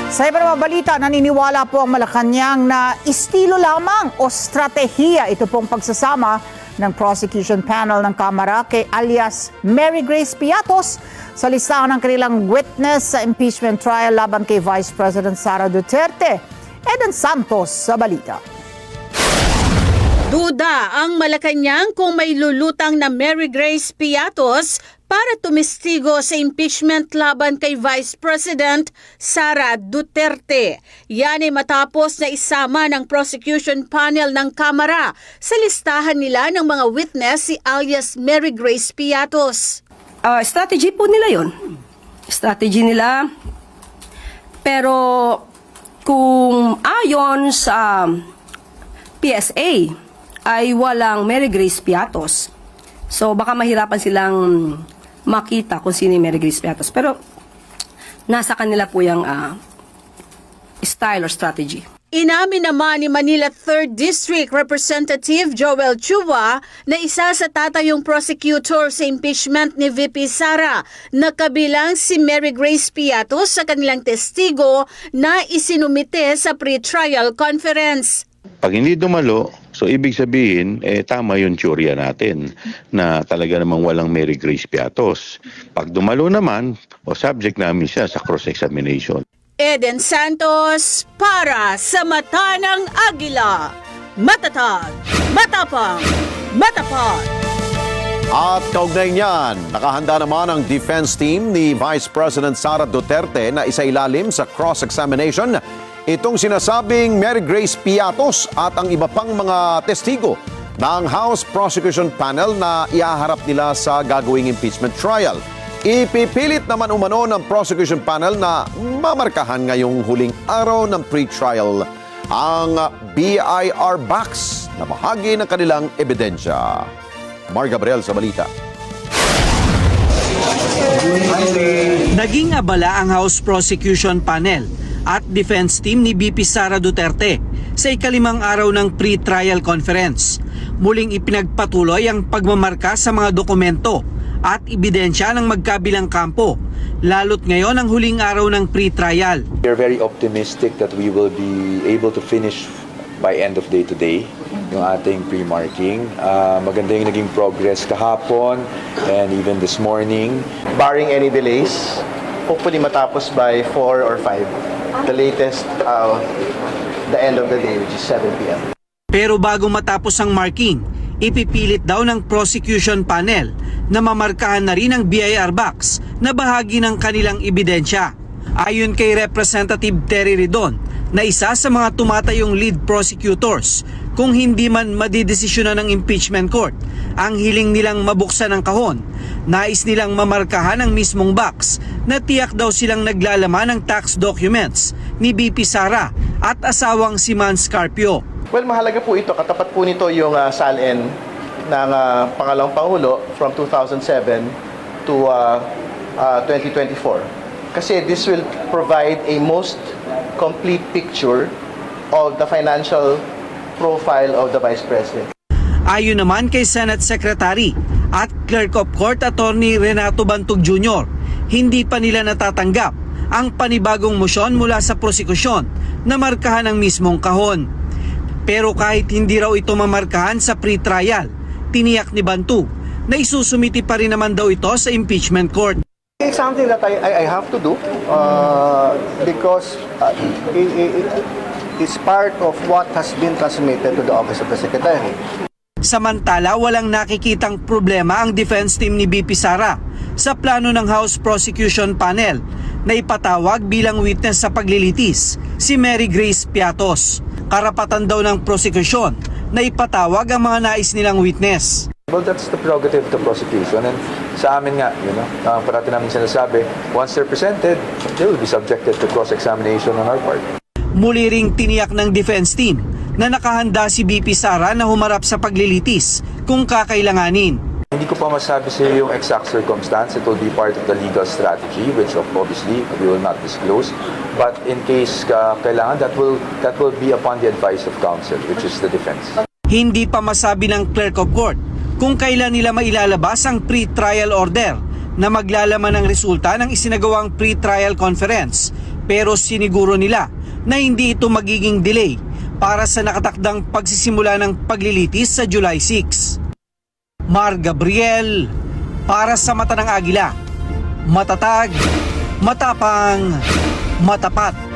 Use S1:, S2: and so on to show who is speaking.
S1: Sa iba na balita, naniniwala po ang Malacanang na estilo lamang o stratehiya ito pong pagsasama ng prosecution panel ng Kamara kay alias Mary Grace Piatos sa listahan ng kanilang witness sa impeachment trial laban kay Vice President Sara Duterte. Eden Santos sa balita.
S2: Duda ang Malacanang kung may lulutang na Mary Grace Piatos para tumistigo sa impeachment laban kay Vice President Sara Duterte. Yan ay matapos na isama ng prosecution panel ng Kamara sa listahan nila ng mga witness si alias Mary Grace Piatos.
S3: Strategy po nila yon. Strategy nila. Pero kung ayon sa PSA ay walang Mary Grace Piatos. So baka mahirapan silang makita kung sino yung Mary Grace Piatos. Pero nasa kanila po yung style or strategy.
S2: Inamin naman ni Manila 3rd District Representative Joel Chua na isa sa tatayong prosecutor sa impeachment ni VP Sara na kabilang si Mary Grace Piatos sa kanilang testigo na isinumite sa pre-trial conference.
S4: Pag hindi dumalo, so ibig sabihin, tama yung teorya natin na talaga namang walang Mary Grace Piatos. Pag dumalo naman, subject namin siya sa cross-examination.
S2: Eden Santos para sa Mata ng Agila. Matatag, matapang, matapat.
S5: At kaugnay niyan, nakahanda naman ang defense team ni Vice President Sara Duterte na isailalim sa cross-examination itong sinasabing Mary Grace Piatos at ang iba pang mga testigo ng House Prosecution Panel na iaharap nila sa gagawing impeachment trial. Ipipilit naman umano ng Prosecution Panel na mamarkahan ngayong huling araw ng pre-trial ang BIR box na bahagi ng kanilang ebidensya. Mar Gabriel sa balita.
S6: Naging abala ang House Prosecution Panel at defense team ni VP Sara Duterte sa ikalimang araw ng pre-trial conference. Muling ipinagpatuloy ang pagmamarka sa mga dokumento at ebidensya ng magkabilang kampo, lalo't ngayon ang huling araw ng pre-trial.
S7: We are very optimistic that we will be able to finish by end of day today yung ating pre-marking. Maganda yung naging progress kahapon and even this morning.
S8: Barring any delays, hopefully matapos by 4 or 5. The latest, the end of the day, which is 7 p.m.
S6: Pero bago matapos ang marking, ipipilit daw ng prosecution panel na mamarkahan na rin ang BIR box na bahagi ng kanilang ebidensya. Ayon kay Representative Terry Ridon, na isa sa mga tumatayong lead prosecutors, kung hindi man madidesisyonan ng impeachment court ang hiling nilang mabuksan ang kahon, nais nilang mamarkahan ang mismong box na tiyak daw silang naglalaman ng tax documents ni VP Sara at asawang si Man Scarpio.
S8: Well, mahalaga po ito. Katapat po nito yung SALN ng pangalawang Pangulo from 2007 to 2024. Kasi this will provide a most complete picture of the financial profile of the Vice President.
S6: Ayon naman kay Senate Secretary at Clerk of Court Attorney Renato Bantog Jr., hindi pa nila natatanggap ang panibagong motion mula sa prosekusyon na markahan ang mismong kahon. Pero kahit hindi raw ito mamarkahan sa pre-trial, tiniyak ni Bantog na isusumiti pa rin naman daw ito sa impeachment court.
S8: It's something that I have to do because it's part of what has been transmitted to the Office of the Secretary.
S6: Samantala, walang nakikitang problema ang defense team ni VP Sara sa plano ng House Prosecution Panel na ipatawag bilang witness sa paglilitis si Mary Grace Piatos. Karapatan daw ng prosecution na ipatawag ang mga nais nilang witness.
S7: Well, that's the prerogative of the prosecution, and sa amin nga, parati namin sinasabi, once they're presented, they will be subjected to cross-examination on our part.
S6: Muli ring tiniyak ng defense team na nakahanda si VP Sara na humarap sa paglilitis kung kakailanganin.
S7: Hindi ko pa masabi sa yung exact circumstance. It will be part of the legal strategy, which obviously we will not disclose. But in case kailangan, that will be upon the advice of counsel, which is the defense.
S6: Hindi pa masabi ng Clerk of Court kung kailan nila mailalabas ang pre-trial order na maglalaman ng resulta ng isinagawang pre-trial conference. Pero siniguro nila na hindi ito magiging delay para sa nakatakdang pagsisimula ng paglilitis sa July 6. Mar Gabriel, para sa Mata ng Agila. Matatag, matapang, matapat.